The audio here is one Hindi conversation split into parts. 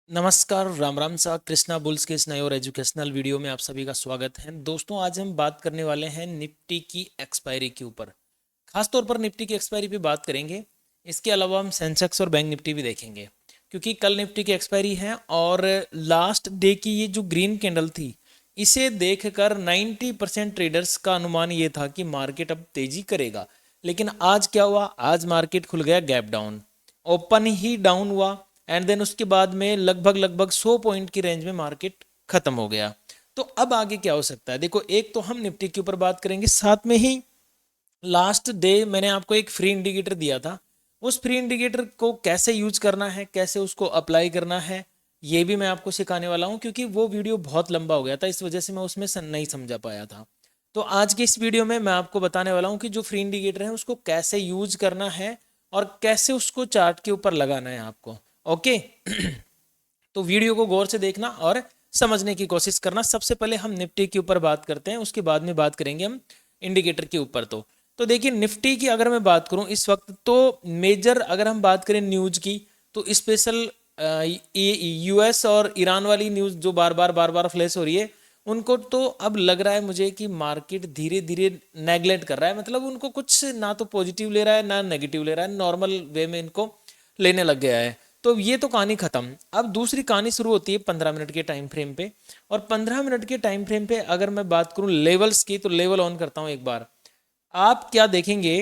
नमस्कार, राम राम सा कृष्णा बुल्स के इस नए और एजुकेशनल वीडियो में आप सभी का स्वागत है। दोस्तों, आज हम बात करने वाले हैं निफ्टी की एक्सपायरी के ऊपर। खास तौर पर निफ्टी की एक्सपायरी पे बात करेंगे। इसके अलावा हम सेंसेक्स और बैंक निफ्टी भी देखेंगे, क्योंकि कल निफ्टी की एक्सपायरी है और लास्ट डे की ये जो ग्रीन कैंडल थी, इसे देखकर 90% ट्रेडर्स का अनुमान ये था कि मार्केट अब तेजी करेगा। लेकिन आज क्या हुआ? आज मार्केट खुल गया गैप डाउन, ओपन ही डाउन हुआ एंड देन उसके बाद में लगभग लगभग 100 पॉइंट की रेंज में मार्केट खत्म हो गया। तो अब आगे क्या हो सकता है? देखो, एक तो हम निफ्टी के ऊपर बात करेंगे, साथ में ही लास्ट डे मैंने आपको एक फ्री इंडिकेटर दिया था। उस फ्री इंडिकेटर को कैसे यूज करना है, कैसे उसको अप्लाई करना है, ये भी मैं आपको सिखाने वाला हूँ, क्योंकि वो वीडियो बहुत लंबा हो गया था, इस वजह से मैं उसमें नहीं समझा पाया था। तो आज की इस वीडियो में मैं आपको बताने वाला हूँ कि जो फ्री इंडिकेटर है उसको कैसे यूज करना है और कैसे उसको चार्ट के ऊपर लगाना है आपको। ओके। तो वीडियो को गौर से देखना और समझने की कोशिश करना। सबसे पहले हम निफ्टी के ऊपर बात करते हैं, उसके बाद में बात करेंगे हम इंडिकेटर के ऊपर। तो देखिए, निफ्टी की अगर मैं बात करूं इस वक्त, तो मेजर अगर हम बात करें न्यूज की, तो स्पेशल यूएस और ईरान वाली न्यूज जो बार बार फ्लैश हो रही है, उनको तो अब लग रहा है मुझे कि मार्केट धीरे धीरे नेगलेक्ट कर रहा है। मतलब उनको कुछ ना तो पॉजिटिव ले रहा है ना नेगेटिव ले रहा है, नॉर्मल वे में इनको लेने लग गया है। तो ये तो कहानी खत्म। अब दूसरी कहानी शुरू होती है 15 मिनट के टाइम फ्रेम पे। और 15 मिनट के टाइम फ्रेम पे अगर मैं बात करूं लेवल्स की, तो लेवल ऑन करता हूं एक बार। आप क्या देखेंगे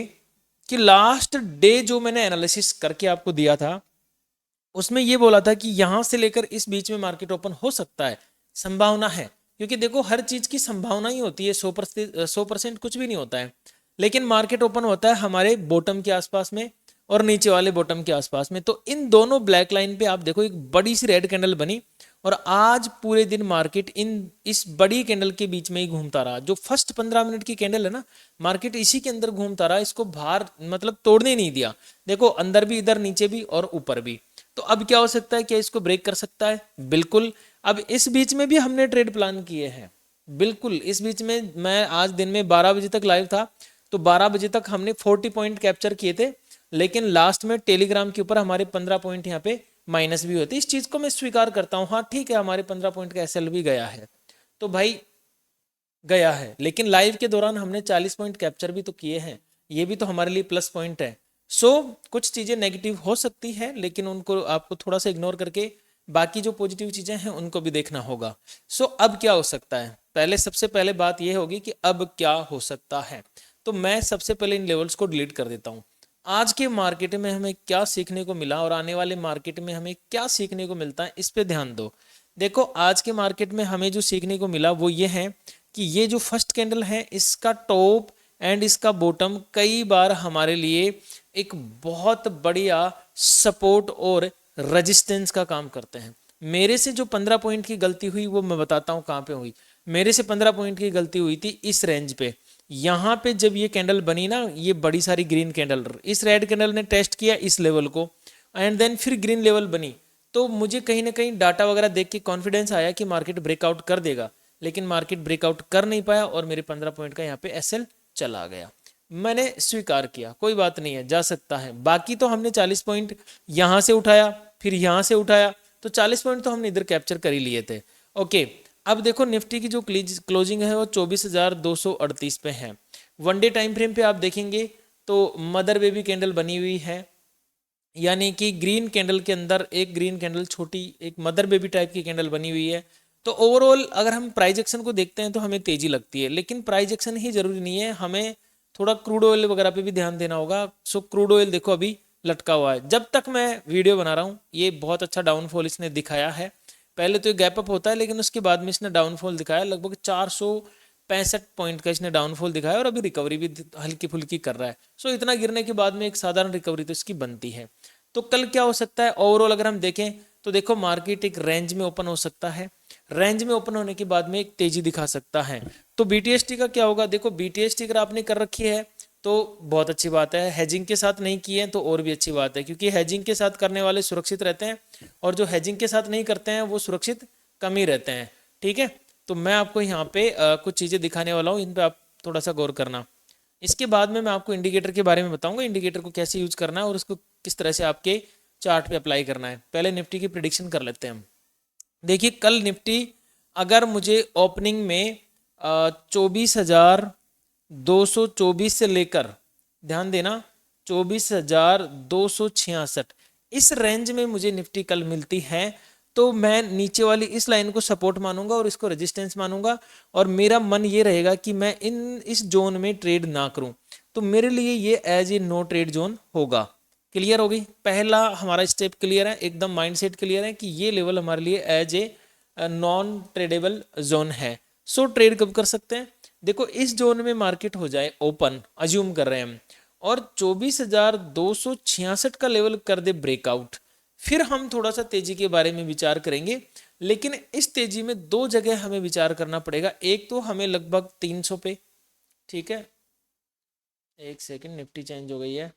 कि लास्ट डे जो मैंने एनालिसिस करके आपको दिया था, उसमें ये बोला था कि यहां से लेकर इस बीच में मार्केट ओपन हो सकता है, संभावना है। क्योंकि देखो, हर चीज की संभावना ही होती है, 100% कुछ भी नहीं होता है। लेकिन मार्केट ओपन होता है हमारे बॉटम के आसपास में और नीचे वाले बॉटम के आसपास में। तो इन दोनों ब्लैक लाइन पे आप देखो, एक बड़ी सी रेड कैंडल बनी और आज पूरे दिन मार्केट इस बड़ी कैंडल के बीच में ही घूमता रहा। जो फर्स्ट 15 मिनट की कैंडल है ना, मार्केट इसी के अंदर घूमता रहा, इसको बाहर मतलब तोड़ने नहीं दिया। देखो, अंदर भी, इधर नीचे भी और ऊपर भी। तो अब क्या हो सकता है? क्या इसको ब्रेक कर सकता है? बिल्कुल। अब इस बीच में भी हमने ट्रेड प्लान किए हैं। बिल्कुल, इस बीच में मैं आज दिन में 12 बजे तक लाइव था, तो 12 बजे तक हमने 40 पॉइंट कैप्चर किए थे। लेकिन लास्ट में टेलीग्राम के ऊपर हमारे 15 पॉइंट यहाँ पे माइनस भी होते। इस चीज को मैं स्वीकार करता हूँ, हाँ ठीक है, हमारे 15 पॉइंट का एसएल भी गया है। तो भाई, गया है, लेकिन लाइव के दौरान हमने 40 पॉइंट कैप्चर भी तो किए हैं। ये भी तो हमारे लिए प्लस पॉइंट है। सो कुछ चीजें नेगेटिव हो सकती है, लेकिन उनको आपको थोड़ा सा इग्नोर करके बाकी जो पॉजिटिव चीजें हैं उनको भी देखना होगा। सो अब क्या हो सकता है? पहले, सबसे पहले बात यह होगी कि अब क्या हो सकता है। तो मैं सबसे पहले इन लेवल्स को डिलीट कर देता हूं। आज के मार्केट में हमें क्या सीखने को मिला और आने वाले मार्केट में हमें क्या सीखने को मिलता है, इस पे ध्यान दो। देखो, आज के मार्केट में हमें जो सीखने को मिला वो ये है कि ये जो फर्स्ट कैंडल है, इसका टॉप एंड इसका बॉटम कई बार हमारे लिए एक बहुत बढ़िया सपोर्ट और रेजिस्टेंस का काम करते हैं। मेरे से जो 15 पॉइंट की गलती हुई वो मैं बताता हूँ कहाँ पे हुई। मेरे से 15 पॉइंट की गलती हुई थी इस रेंज पे। यहाँ पे जब ये कैंडल बनी ना, ये बड़ी सारी ग्रीन कैंडल, इस रेड कैंडल ने टेस्ट किया इस लेवल को एंड देन फिर ग्रीन लेवल बनी। तो मुझे कहीं ना कहीं डाटा वगैरह देख के कॉन्फिडेंस आया कि मार्केट ब्रेकआउट कर देगा। लेकिन मार्केट ब्रेकआउट कर नहीं पाया और मेरे 15 पॉइंट का यहाँ पे एसएल चला गया। मैंने स्वीकार किया, कोई बात नहीं है, जा सकता है। बाकी तो हमने 40 पॉइंट यहाँ से उठाया, फिर यहाँ से उठाया, तो 40 पॉइंट तो हमने इधर कैप्चर कर ही लिए थे। ओके। अब देखो, निफ्टी की जो क्लोजिंग है वो 24,238 पे है। वन डे टाइम फ्रेम पे आप देखेंगे तो मदर बेबी कैंडल बनी हुई है, यानी कि ग्रीन कैंडल के अंदर एक ग्रीन कैंडल, छोटी एक मदर बेबी टाइप की कैंडल बनी हुई है। तो ओवरऑल अगर हम प्राइस एक्शन को देखते हैं तो हमें तेजी लगती है, लेकिन प्राइस एक्शन ही जरूरी नहीं है, हमें थोड़ा क्रूड ऑयल वगैरह पे भी ध्यान देना होगा। सो क्रूड ऑयल देखो अभी लटका हुआ है। जब तक मैं वीडियो बना रहा हूँ, ये बहुत अच्छा डाउनफॉल इसने दिखाया है। पहले तो ये गैप अप होता है, लेकिन उसके बाद में इसने डाउनफॉल दिखाया, लगभग 465 पॉइंट का इसने डाउनफॉल दिखाया और अभी रिकवरी भी हल्की फुल्की कर रहा है। सो इतना गिरने के बाद में एक साधारण रिकवरी तो इसकी बनती है। तो कल क्या हो सकता है ओवरऑल अगर हम देखें, तो देखो मार्केट एक रेंज में ओपन हो सकता है। रेंज में ओपन होने के बाद में एक तेजी दिखा सकता है। तो बीटीएसटी का क्या होगा? देखो, बीटीएसटी अगर आपने कर रखी है तो बहुत अच्छी बात है, हेजिंग के साथ नहीं की है तो और भी अच्छी बात है, क्योंकि हेजिंग के साथ करने वाले सुरक्षित रहते हैं और जो हेजिंग के साथ नहीं करते हैं वो सुरक्षित कम ही रहते हैं। ठीक है। तो मैं आपको यहाँ पे कुछ चीज़ें दिखाने वाला हूँ, इन पे आप थोड़ा सा गौर करना। इसके बाद में मैं आपको इंडिकेटर के बारे में बताऊंगा, इंडिकेटर को कैसे यूज करना है और उसको किस तरह से आपके चार्ट पे अप्लाई करना है। पहले निफ्टी की प्रिडिक्शन कर लेते हैं हम। देखिए कल निफ्टी अगर मुझे ओपनिंग में 24,224 से लेकर, ध्यान देना 24,266 इस रेंज में मुझे निफ्टी कल मिलती है, तो मैं नीचे वाली इस लाइन को सपोर्ट मानूंगा और इसको रेजिस्टेंस मानूंगा, और मेरा मन ये रहेगा कि मैं इस जोन में ट्रेड ना करूं। तो मेरे लिए ये as a no trade zone होगा। क्लियर हो गई? पहला हमारा स्टेप क्लियर है, एकदम माइंडसेट क्लियर है कि ये लेवल हमारे लिए as a non tradable zone है। सो ट्रेड कब कर सकते हैं? देखो इस जोन में मार्केट हो जाए ओपन, अज्यूम कर रहे हैं हम, और 24,266 का लेवल कर दे ब्रेकआउट, फिर हम थोड़ा सा तेजी के बारे में विचार करेंगे। लेकिन इस तेजी में दो जगह हमें विचार करना पड़ेगा। एक तो हमें लगभग 300 पे, ठीक है, एक सेकंड, निफ्टी चेंज हो गई है।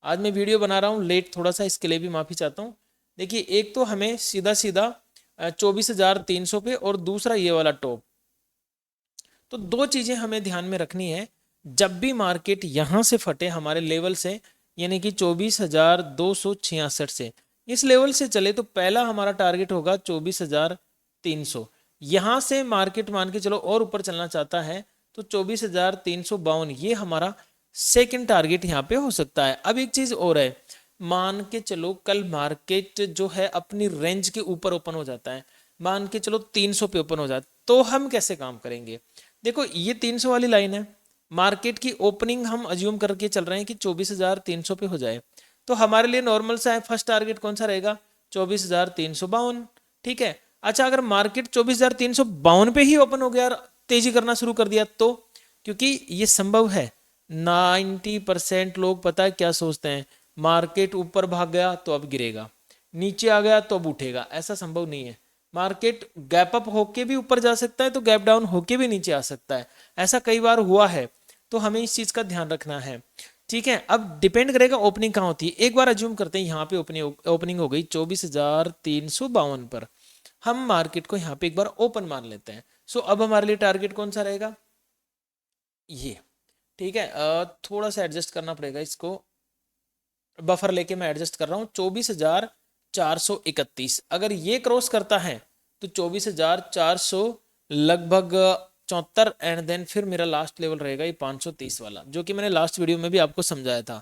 आज मैं वीडियो बना रहा हूँ लेट थोड़ा सा, इसके लिए भी माफ़ी चाहता हूँ। देखिए एक तो हमें सीधा सीधा 24,300 पे, और दूसरा ये वाला टॉप। तो दो चीज़ें हमें ध्यान में रखनी है। जब भी मार्केट यहाँ से फटे हमारे लेवल से, यानी कि 24,266 से, इस लेवल से चले, तो पहला हमारा टारगेट होगा 24,300। यहाँ से मार्केट मान के चलो और ऊपर चलना चाहता है तो 24,352 ये हमारा सेकंड टारगेट यहाँ पे हो सकता है। अब एक चीज़ और है, मान के चलो कल मार्केट जो है अपनी रेंज के ऊपर ओपन हो जाता है, मान के चलो 300 पे ओपन हो जाता, तो हम कैसे काम करेंगे? देखो ये 300 वाली लाइन है, मार्केट की ओपनिंग हम अज्यूम करके चल रहे हैं कि 24,300 पे हो जाए, तो हमारे लिए नॉर्मल सा है, फर्स्ट टारगेट कौन सा रहेगा? 24,352। ठीक है। अच्छा अगर मार्केट 24,352 पे ही ओपन हो गया और तेजी करना शुरू कर दिया तो, क्योंकि ये संभव है। 90% लोग पता है क्या सोचते हैं, मार्केट ऊपर भाग गया तो अब गिरेगा, नीचे आ गया तो अब उठेगा। ऐसा संभव नहीं है। मार्केट गैप अप होके भी ऊपर जा सकता है तो गैप डाउन होके भी नीचे आ सकता है, ऐसा कई बार हुआ है। तो हमें इस चीज का ध्यान रखना है। ठीक है। अब डिपेंड करेगा ओपनिंग कहाँ होती है। एक बार अज्यूम करते हैं यहाँ पे ओपनिंग हो गई 24,352 पर, हम मार्केट को यहाँ पे एक बार ओपन मान लेते हैं। सो अब हमारे लिए टारगेट कौन सा रहेगा? ये। ठीक है। थोड़ा सा एडजस्ट करना पड़ेगा इसको, बफर लेके मैं एडजस्ट कर रहा हूँ। 24,431 अगर ये क्रॉस करता है तो 24,400 लगभग 74, एंड देन फिर मेरा लास्ट लेवल रहेगा ये 530 वाला, जो कि मैंने लास्ट वीडियो में भी आपको समझाया था।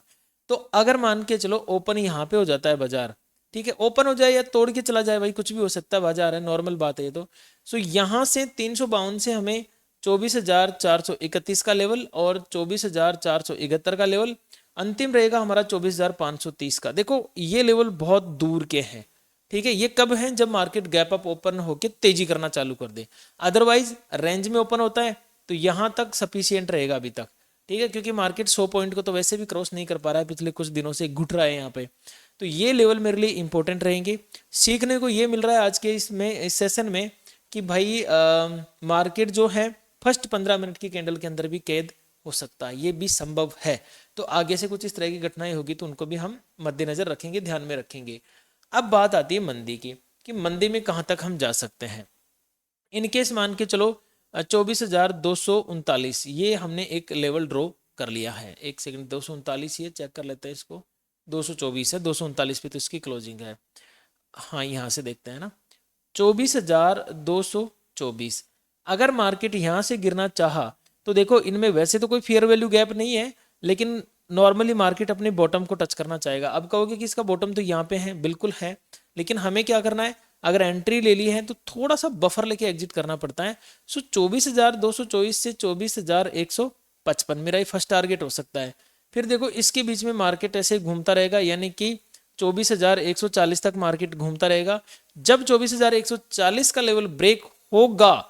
तो अगर मान के चलो ओपन यहाँ पे हो जाता है बाजार, ठीक है, ओपन हो जाए या तोड़ के चला जाए, भाई कुछ भी हो सकता है, बाजार है, नॉर्मल बात है ये तो। सो यहाँ से 352 से हमें 24,431 का लेवल और 24,471 का लेवल, अंतिम रहेगा हमारा 24,530 का। देखो ये लेवल बहुत दूर के हैं। ठीक है। ये कब है? जब मार्केट गैप अप ओपन होके तेजी करना चालू कर दे। अदरवाइज रेंज में ओपन होता है तो यहां तक सफिशियंट रहेगा अभी तक। ठीक है। क्योंकि मार्केट 100 पॉइंट को तो वैसे भी क्रॉस नहीं कर पा रहा है, पिछले कुछ दिनों से घुट रहा है यहाँ पे। तो ये लेवल मेरे लिए इंपॉर्टेंट रहेंगे। सीखने को ये मिल रहा है आज के इसमें, इस सेशन में, कि भाई मार्केट जो है फर्स्ट 15 मिनट की कैंडल के अंदर भी कैद हो सकता है, ये भी संभव है। तो आगे से कुछ इस तरह की घटनाएं होगी तो उनको भी हम मद्देनजर रखेंगे, ध्यान में रखेंगे। अब बात आती है मंदी की, कि मंदी में कहाँ तक हम जा सकते हैं। इनकेस मान के चलो 24,239 ये हमने एक लेवल ड्रॉ कर लिया है। एक सेकंड, 239 ये चेक कर लेते हैं इसको, 224 है, 239 पे तो इसकी क्लोजिंग है। हाँ यहाँ से देखते हैं ना, 24,224। अगर मार्केट यहाँ से गिरना चाहा तो देखो इनमें वैसे तो कोई फेयर वैल्यू गैप नहीं है, लेकिन नॉर्मली मार्केट अपने बॉटम को टच करना चाहेगा। अब कहोगे कि इसका बॉटम तो यहाँ पे है, बिल्कुल है, लेकिन हमें क्या करना है, अगर एंट्री ले ली है तो थोड़ा सा बफर लेके एग्जिट करना पड़ता है। सो 24,224 से 24,155 मेरा ये फर्स्ट टारगेट हो सकता है। फिर देखो इसके बीच में मार्केट ऐसे घूमता रहेगा, यानी कि 24,140 तक मार्केट घूमता रहेगा। जब 24,140 का लेवल ब्रेक होगा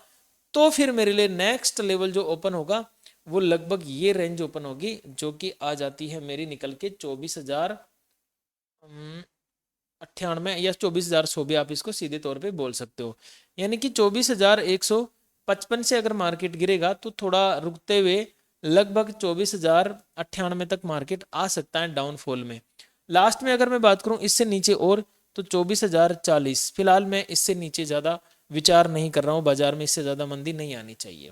तो फिर मेरे लिए नेक्स्ट लेवल जो ओपन होगा वो लगभग ये रेंज ओपन होगी, जो कि आ जाती है मेरी निकल के 24,098 या 24,100 भी आप इसको सीधे तौर पे बोल सकते हो। यानी कि 24,155 से अगर मार्केट गिरेगा तो थोड़ा रुकते हुए लगभग 24,098 तक मार्केट आ सकता है डाउनफॉल में। लास्ट में अगर मैं बात करूं इससे नीचे और, तो 24,040 फिलहाल मैं इससे नीचे ज़्यादा विचार नहीं कर रहा हूं, बाजार में इससे ज़्यादा मंदी नहीं आनी चाहिए।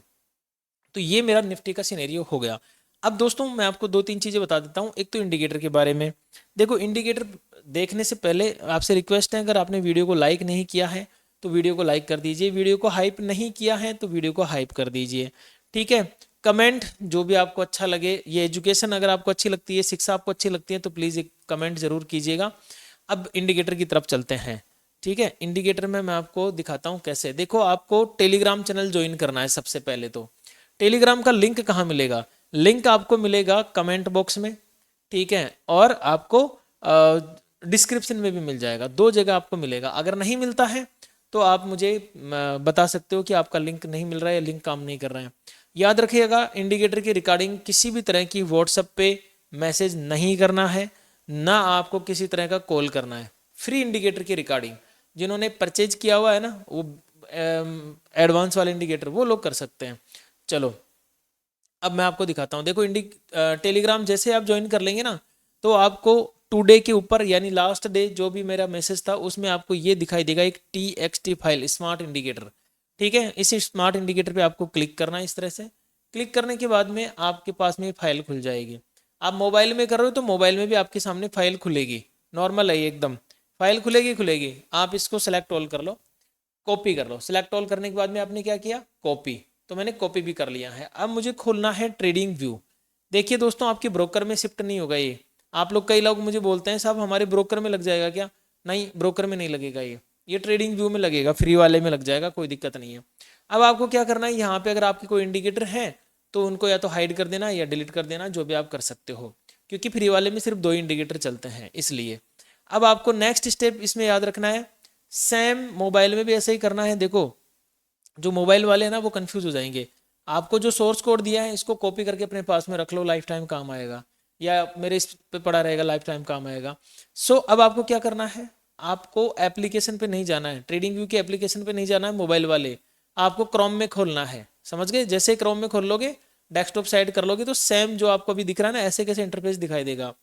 तो ये मेरा निफ्टी का सिनेरियो हो गया। अब दोस्तों मैं आपको दो तीन चीज़ें बता देता हूँ। एक तो इंडिकेटर के बारे में। देखो इंडिकेटर देखने से पहले आपसे रिक्वेस्ट है, अगर आपने वीडियो को लाइक नहीं किया है तो वीडियो को लाइक कर दीजिए, वीडियो को हाइप नहीं किया है तो वीडियो को हाइप कर दीजिए, ठीक है। कमेंट जो भी आपको अच्छा लगे, ये एजुकेशन अगर आपको अच्छी लगती है, शिक्षा आपको अच्छी लगती है तो प्लीज़ एक कमेंट जरूर कीजिएगा। अब इंडिकेटर की तरफ चलते हैं, ठीक है। इंडिकेटर में मैं आपको दिखाता हूँ कैसे। देखो आपको टेलीग्राम चैनल ज्वाइन करना है सबसे पहले। तो टेलीग्राम का लिंक कहाँ मिलेगा? लिंक आपको मिलेगा कमेंट बॉक्स में, ठीक है, और आपको डिस्क्रिप्शन में भी मिल जाएगा, दो जगह आपको मिलेगा। अगर नहीं मिलता है तो आप मुझे बता सकते हो कि आपका लिंक नहीं मिल रहा है या लिंक काम नहीं कर रहा है। याद रखिएगा इंडिकेटर की रिकॉर्डिंग किसी भी तरह की व्हाट्सएप पे मैसेज नहीं करना है, ना आपको किसी तरह का कॉल करना है। फ्री इंडिकेटर की रिकॉर्डिंग जिन्होंने परचेज किया हुआ है ना, वो एडवांस वाले इंडिकेटर वो लोग कर सकते हैं। चलो अब मैं आपको दिखाता हूँ। देखो टेलीग्राम जैसे आप ज्वाइन कर लेंगे ना, तो आपको टुडे के ऊपर यानी लास्ट डे जो भी मेरा मैसेज था उसमें आपको ये दिखाई देगा एक TXT फाइल स्मार्ट इंडिकेटर, ठीक है। इस स्मार्ट इंडिकेटर पे आपको क्लिक करना है। इस तरह से क्लिक करने के बाद में आपके पास में फाइल खुल जाएगी। आप मोबाइल में कर रहे हो तो मोबाइल में भी आपके सामने फाइल खुलेगी, नॉर्मल है एकदम, फाइल खुलेगी। आप इसको सेलेक्ट ऑल कर लो, कॉपी कर लो। सिलेक्ट ऑल करने के बाद में आपने क्या किया? कॉपी। तो मैंने कॉपी भी कर लिया है। अब मुझे खोलना है ट्रेडिंग व्यू। देखिए दोस्तों आपके ब्रोकर में शिफ्ट नहीं होगा ये। आप लोग, कई लोग मुझे बोलते हैं साहब हमारे ब्रोकर में लग जाएगा क्या? नहीं, ब्रोकर में नहीं लगेगा ये ट्रेडिंग व्यू में लगेगा, फ्री वाले में लग जाएगा, कोई दिक्कत नहीं है। अब आपको क्या करना है, यहाँ पे अगर आपके कोई इंडिकेटर है तो उनको या तो हाइड कर देना या डिलीट कर देना, जो भी आप कर सकते हो, क्योंकि फ्री वाले में सिर्फ 2 इंडिकेटर चलते हैं इसलिए। अब आपको नेक्स्ट स्टेप इसमें याद रखना है, सेम मोबाइल में भी ऐसे ही करना है। देखो जो मोबाइल वाले हैं ना वो कंफ्यूज हो जाएंगे। आपको जो सोर्स कोड दिया है इसको कॉपी करके अपने पास में रख लो, लाइफ टाइम काम आएगा, या मेरे इस पे पड़ा रहेगा, लाइफ टाइम काम आएगा। अब आपको क्या करना है, आपको एप्लीकेशन पे नहीं जाना है, ट्रेडिंग व्यू की एप्लीकेशन पे नहीं जाना है मोबाइल वाले, आपको क्रोम में खोलना है। समझ गए? जैसे क्रोम में खोल लोगे, डेस्कटॉप साइड कर लोगे तो सेम जो आपको अभी दिख रहा है ना, ऐसे कैसे इंटरफेस दिखाई देगा।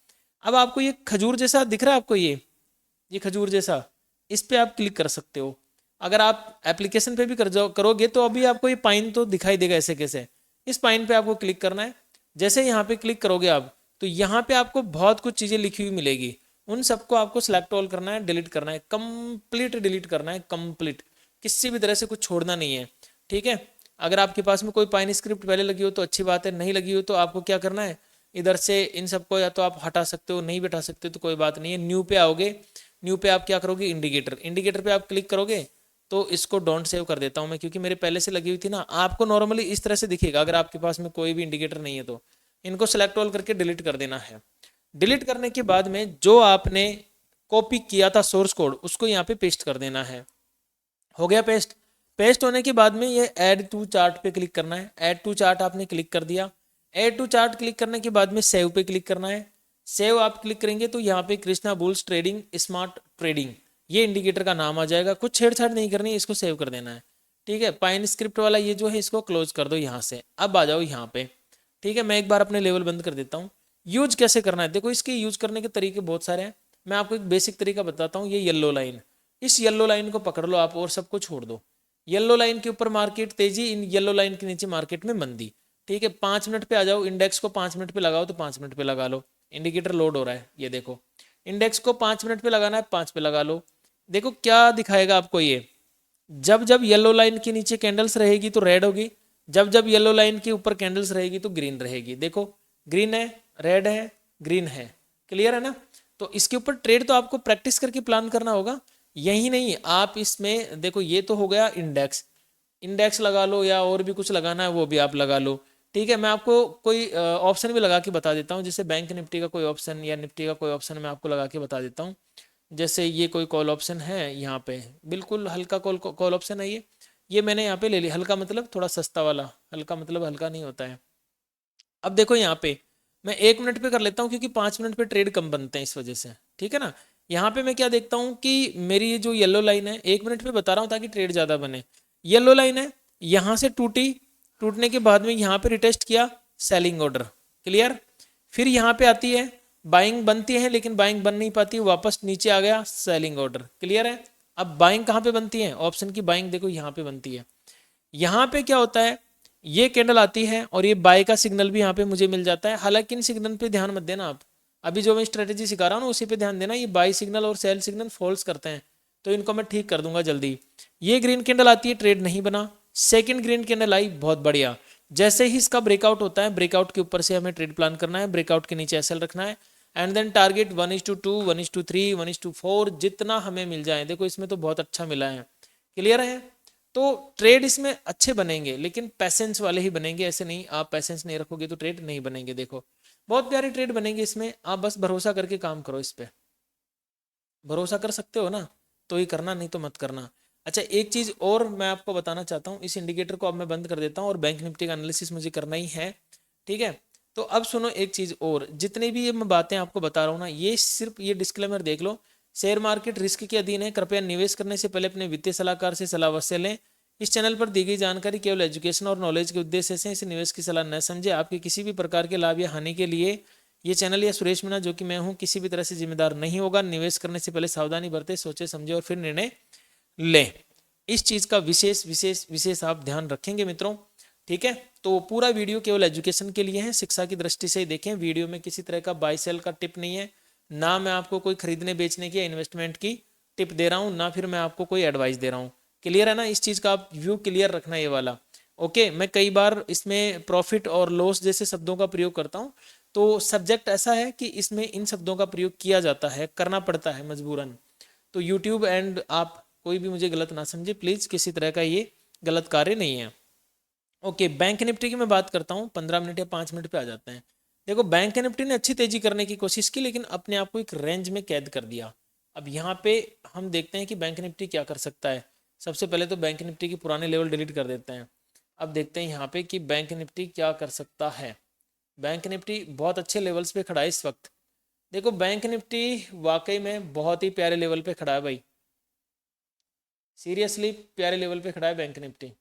अब आपको ये खजूर जैसा दिख रहा है, आपको ये खजूर जैसा, इस पे आप क्लिक कर सकते हो। अगर आप एप्लीकेशन पे भी करोगे तो अभी आपको ये पाइन तो दिखाई देगा ऐसे कैसे। इस पाइन पे आपको क्लिक करना है। जैसे यहाँ पे क्लिक करोगे आप, तो यहाँ पे आपको बहुत कुछ चीज़ें लिखी हुई मिलेगी, उन सबको आपको सेलेक्ट ऑल करना है, डिलीट करना है, कंप्लीट डिलीट करना है, कंप्लीट, किसी भी तरह से कुछ छोड़ना नहीं है, ठीक है। अगर आपके पास में कोई पाइन स्क्रिप्ट पहले लगी हो तो अच्छी बात है, नहीं लगी हो तो आपको क्या करना है, इधर से इन सबको या तो आप हटा सकते हो, नहीं भी हटा सकते तो कोई बात नहीं है। न्यू पे आओगे, न्यू पे आप क्या करोगे, इंडिकेटर पे आप क्लिक करोगे। तो इसको डोंट सेव कर देता हूं मैं, क्योंकि मेरे पहले से लगी हुई थी ना। आपको नॉर्मली इस तरह से दिखेगा अगर आपके पास में कोई भी इंडिकेटर नहीं है तो। इनको सेलेक्ट ऑल करके डिलीट कर देना है। डिलीट करने के बाद में जो आपने कॉपी किया था सोर्स कोड, उसको यहाँ पे पेस्ट कर देना है। हो गया पेस्ट। पेस्ट होने के बाद में ये ऐड टू चार्ट पे क्लिक करना है। ऐड टू चार्ट आपने क्लिक कर दिया। ऐड टू चार्ट क्लिक करने के बाद में सेव पे क्लिक करना है। सेव आप क्लिक करेंगे तो यहाँ पे Krishna bulls trading smart trading, ये इंडिकेटर का नाम आ जाएगा। कुछ छेड़छाड़ नहीं करनी है, इसको सेव कर देना है, ठीक है। पाइन स्क्रिप्ट वाला ये जो है इसको क्लोज कर दो यहाँ से। अब आ जाओ यहाँ पे, ठीक है। मैं एक बार अपने लेवल बंद कर देता हूँ। यूज कैसे करना है, देखो इसके यूज करने के तरीके बहुत सारे हैं। मैं आपको एक बेसिक तरीका बताता हूँ। ये येलो लाइन, इस येलो लाइन को पकड़ लो आप और सबको छोड़ दो। येलो लाइन के ऊपर मार्केट तेजी, इन येलो लाइन के नीचे मार्केट में मंदी, ठीक है। 5 मिनट पे आ जाओ। इंडेक्स को 5 मिनट पे लगाओ तो 5 मिनट पे लगा लो। इंडिकेटर लोड हो रहा है, ये देखो। इंडेक्स को 5 मिनट पे लगाना है, 5 पे लगा लो। देखो क्या दिखाएगा आपको, ये जब जब येलो लाइन के नीचे कैंडल्स रहेगी तो रेड होगी, जब जब येलो लाइन के ऊपर कैंडल्स रहेगी तो ग्रीन रहेगी। देखो ग्रीन है, रेड है, ग्रीन है, क्लियर है ना। तो इसके ऊपर ट्रेड तो आपको प्रैक्टिस करके प्लान करना होगा। यही नहीं, आप इसमें देखो, ये तो हो गया इंडेक्स, इंडेक्स लगा लो या और भी कुछ लगाना है वो भी आप लगा लो, ठीक है। मैं आपको कोई ऑप्शन भी लगा के बता देता हूँ, जैसे बैंक निफ्टी का कोई ऑप्शन या निफ्टी का कोई ऑप्शन मैं आपको लगा के बता देता हूँ। जैसे ये कोई कॉल ऑप्शन है, यहाँ पे बिल्कुल हल्का कॉल ऑप्शन है ये मैंने यहाँ पे ले लिया। हल्का मतलब थोड़ा सस्ता वाला, हल्का मतलब हल्का नहीं होता है। अब देखो यहाँ पे मैं 1 मिनट पे कर लेता हूँ, क्योंकि 5 मिनट पे ट्रेड कम बनते हैं इस वजह से, ठीक है ना। यहाँ पे मैं क्या देखता हूँ कि मेरी ये जो येलो लाइन है, 1 मिनट पे बता रहा हूँ ताकि ट्रेड ज़्यादा बने। येलो लाइन है, यहाँ से टूटी, टूटने के बाद में यहाँ पे रिटेस्ट किया, सेलिंग ऑर्डर, क्लियर। फिर यहाँ पे आती है, बाइंग बनती है लेकिन बाइंग बन नहीं पाती, वापस नीचे आ गया, सेलिंग ऑर्डर, क्लियर है। अब बाइंग कहाँ पे बनती है, ऑप्शन की बाइंग देखो यहाँ पे बनती है। यहाँ पे क्या होता है, ये कैंडल आती है और ये बाय का सिग्नल भी यहाँ पे मुझे मिल जाता है। हालांकि इन सिग्नल पे ध्यान मत देना आप, अभी जो मैं स्ट्रेटेजी सिखा रहा हूँ ना उसी पे ध्यान देना। ये बाय सिग्नल और सेल सिग्नल फॉल्स करते हैं, तो इनको मैं ठीक कर दूंगा जल्दी। ये ग्रीन कैंडल आती है, ट्रेड नहीं बना। सेकंड ग्रीन कैंडल आई, बहुत बढ़िया। जैसे ही इसका ब्रेकआउट होता है, ब्रेकआउट के ऊपर से हमें ट्रेड प्लान करना है, ब्रेकआउट के नीचे एसएल रखना है, एंड देन टारगेट 1:2, 1:3, 1:4 जितना हमें मिल जाए। देखो इसमें तो बहुत अच्छा मिला है, क्लियर है। तो ट्रेड इसमें अच्छे बनेंगे, लेकिन पैसेंस वाले ही बनेंगे, ऐसे नहीं आप पैसेंस नहीं रखोगे तो ट्रेड नहीं बनेंगे। देखो बहुत प्यारे ट्रेड बनेंगे इसमें, आप बस भरोसा करके काम करो। इस पे भरोसा कर सकते हो ना, तो ही करना, नहीं तो मत करना। अच्छा एक चीज और मैं आपको बताना चाहता हूँ, इस इंडिकेटर को अब मैं बंद कर देता हूँ और बैंक निफ्टी का एनालिसिस मुझे करना ही है, ठीक है। तो अब सुनो एक चीज और, जितनी भी ये मैं बातें आपको बता रहा हूँ ना, ये सिर्फ ये डिस्क्लेमर देख लो, शेयर मार्केट रिस्क के अधीन है, कृपया निवेश करने से पहले अपने वित्तीय सलाहकार से सलाह अवश्य लें। इस चैनल पर दी गई जानकारी केवल एजुकेशन और नॉलेज के उद्देश्य से, इसे निवेश की सलाह न समझे। आपके किसी भी प्रकार के लाभ या हानि के लिए ये चैनल या सुरेश मीणा जो कि मैं हूं किसी भी तरह से जिम्मेदार नहीं होगा। निवेश करने से पहले सावधानी बरतें, सोचे समझे और फिर निर्णय लें। इस चीज का विशेष विशेष विशेष आप ध्यान रखेंगे मित्रों, ठीक है। तो पूरा वीडियो केवल एजुकेशन के लिए है, शिक्षा की दृष्टि से ही देखें। वीडियो में किसी तरह का बाय सेल का टिप नहीं है, ना मैं आपको कोई खरीदने बेचने की या इन्वेस्टमेंट की टिप दे रहा हूं, ना फिर मैं आपको कोई एडवाइस दे रहा हूं। क्लियर है ना, इस चीज का आप व्यू क्लियर रखना ये वाला। ओके मैं कई बार इसमें प्रॉफिट और लॉस जैसे शब्दों का प्रयोग करता हूं, तो सब्जेक्ट ऐसा है कि इसमें इन शब्दों का प्रयोग किया जाता है, करना पड़ता है मजबूरन। तो यूट्यूब एंड आप कोई भी मुझे गलत ना समझे प्लीज, किसी तरह का ये गलत कार्य नहीं है। ओके बैंक निफ्टी की मैं बात करता हूँ, 15 मिनट या 5 मिनट पे आ जाते हैं। देखो बैंक निफ्टी ने अच्छी तेजी करने की कोशिश की, लेकिन अपने आप को एक रेंज में कैद कर दिया। अब यहाँ पे हम देखते हैं कि बैंक निफ्टी क्या कर सकता है। सबसे पहले तो बैंक निफ्टी की पुराने लेवल डिलीट कर देते हैं। अब देखते हैं यहाँ पे कि बैंक निफ्टी क्या कर सकता है। बैंक निफ्टी बहुत अच्छे लेवल्स पे खड़ा है इस वक्त। देखो बैंक निफ्टी वाकई में बहुत ही प्यारे लेवल पे खड़ा है भाई, सीरियसली प्यारे लेवल पे खड़ा है बैंक निफ्टी।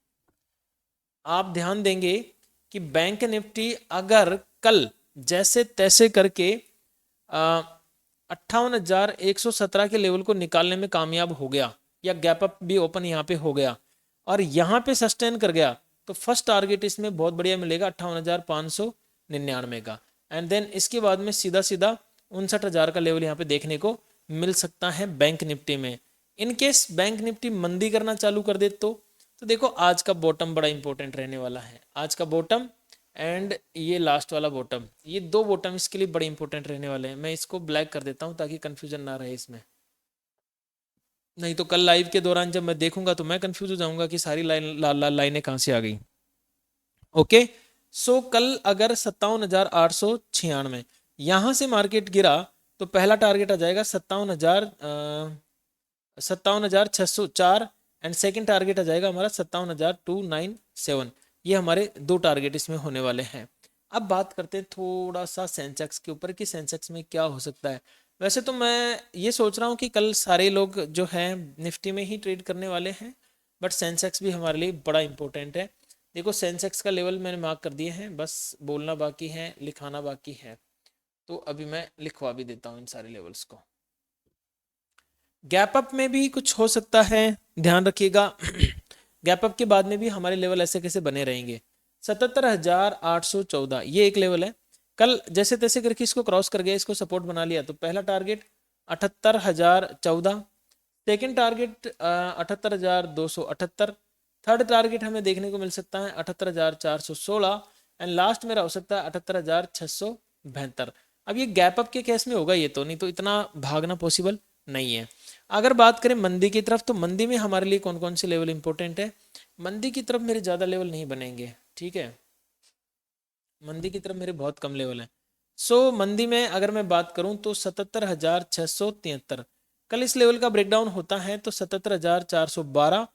आप ध्यान देंगे कि बैंक निफ्टी अगर कल जैसे तैसे करके 58,117 के लेवल को निकालने में कामयाब हो गया, या गैप अप भी ओपन यहाँ पे हो गया और यहाँ पे सस्टेन कर गया, तो फर्स्ट टारगेट इसमें बहुत बढ़िया मिलेगा 58,599 का। एंड देन इसके बाद में सीधा सीधा 59,000 का लेवल यहाँ पे देखने को मिल सकता है बैंक निफ्टी में। इन केस बैंक निफ्टी मंदी करना चालू कर दे तो देखो आज का बॉटम बड़ा इंपॉर्टेंट रहने वाला है। आज का बॉटम एंड ये लास्ट वाला बॉटम, ये दो बॉटम इसके लिए बड़े इंपॉर्टेंट रहने वाले हैं। मैं इसको ब्लैक कर देता हूं ताकि कंफ्यूजन ना रहे इसमें, नहीं तो कल लाइव के दौरान जब मैं देखूंगा तो मैं कंफ्यूज हो जाऊंगा कि सारी लाइन लाल लाल लाइनें कहां से आ गई। ओके सो कल अगर 57,896 यहां से मार्केट गिरा तो पहला टारगेट आ जाएगा 57,604 एंड सेकंड टारगेट आ जाएगा हमारा 57,297। ये हमारे दो टारगेट इसमें होने वाले हैं। अब बात करते हैं थोड़ा सा सेंसेक्स के ऊपर कि सेंसेक्स में क्या हो सकता है। वैसे तो मैं ये सोच रहा हूँ कि कल सारे लोग जो हैं निफ्टी में ही ट्रेड करने वाले हैं, बट सेंसेक्स भी हमारे लिए बड़ा इंपॉर्टेंट है। देखो सेंसेक्स का लेवल मैंने मार्क कर दिए हैं, बस बोलना बाकी है, लिखाना बाकी है। तो अभी मैं लिखवा भी देता हूँ इन सारे लेवल्स को। गैप अप में भी कुछ हो सकता है, ध्यान रखिएगा। गैप अप के बाद में भी हमारे लेवल ऐसे कैसे बने रहेंगे। 77,814 ये एक लेवल है। कल जैसे तैसे करके इसको क्रॉस कर गया, इसको सपोर्ट बना लिया, तो पहला target 78,014, second target 78,278, third target हमें देखने को मिल सकता है 78,416 एंड लास्ट मेरा हो सकता है 78,672। अब ये गैप अप के केस में होगा ये तो, नहीं तो इतना भागना पॉसिबल नहीं है। अगर बात करें मंदी की तरफ, तो मंदी में हमारे लिए कौन कौन से लेवल इंपॉर्टेंट है। मंदी की तरफ मेरे ज़्यादा लेवल नहीं बनेंगे, ठीक है, मंदी की तरफ मेरे बहुत कम लेवल है। सो मंदी में अगर मैं बात करूं तो 77,673, कल इस लेवल का ब्रेकडाउन होता है तो 77,412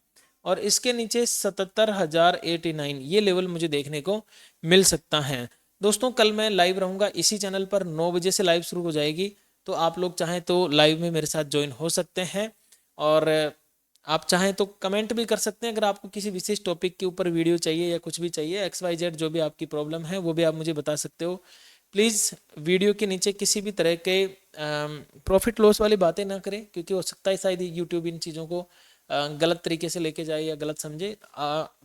और इसके नीचे 77,089 ये लेवल मुझे देखने को मिल सकता है। दोस्तों कल मैं लाइव रहूंगा इसी चैनल पर, 9 बजे से लाइव शुरू हो जाएगी, तो आप लोग चाहें तो लाइव में मेरे साथ ज्वाइन हो सकते हैं और आप चाहें तो कमेंट भी कर सकते हैं। अगर आपको किसी विशेष टॉपिक के ऊपर वीडियो चाहिए या कुछ भी चाहिए, XYZ जो भी आपकी प्रॉब्लम है वो भी आप मुझे बता सकते हो। प्लीज़ वीडियो के नीचे किसी भी तरह के प्रॉफिट लॉस वाली बातें ना करें, क्योंकि हो सकता है शायद यूट्यूब इन चीज़ों को गलत तरीके से लेके जाए या गलत समझे।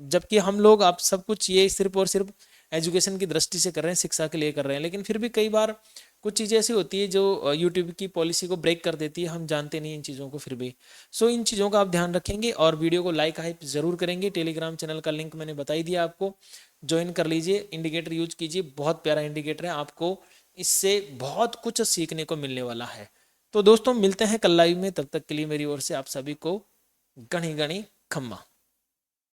जबकि हम लोग आप सब कुछ ये सिर्फ और सिर्फ एजुकेशन की दृष्टि से कर रहे हैं, शिक्षा के लिए कर रहे हैं, लेकिन फिर भी कई बार कुछ चीज़ें ऐसी होती है जो यूट्यूब की पॉलिसी को ब्रेक कर देती है, हम जानते नहीं इन चीज़ों को फिर भी। सो इन चीज़ों का आप ध्यान रखेंगे और वीडियो को लाइक हाइप ज़रूर करेंगे। टेलीग्राम चैनल का लिंक मैंने बता ही दिया आपको, ज्वाइन कर लीजिए, इंडिकेटर यूज कीजिए, बहुत प्यारा इंडिकेटर है, आपको इससे बहुत कुछ सीखने को मिलने वाला है। तो दोस्तों मिलते हैं कल लाइव में, तब तक के लिए मेरी ओर से आप सभी को गणी गणी खम्मा।